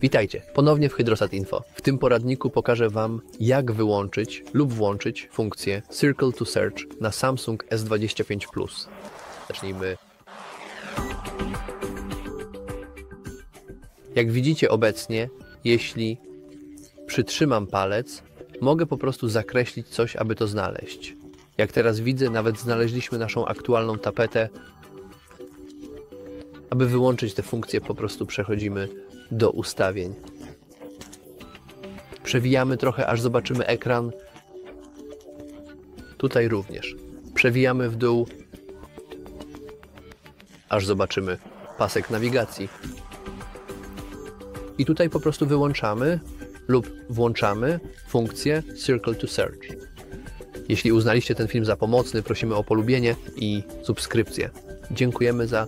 Witajcie, ponownie w Hydrosat Info. W tym poradniku pokażę Wam, jak wyłączyć lub włączyć funkcję Circle to Search na Samsung S25 Plus. Zacznijmy. Jak widzicie obecnie, jeśli przytrzymam palec, mogę po prostu zakreślić coś, aby to znaleźć. Jak teraz widzę, nawet znaleźliśmy naszą aktualną tapetę. Aby wyłączyć tę funkcję, po prostu przechodzimy do ustawień. Przewijamy trochę, aż zobaczymy ekran. Tutaj również. Przewijamy w dół, aż zobaczymy pasek nawigacji. I tutaj po prostu wyłączamy lub włączamy funkcję Circle to Search. Jeśli uznaliście ten film za pomocny, prosimy o polubienie i subskrypcję. Dziękujemy za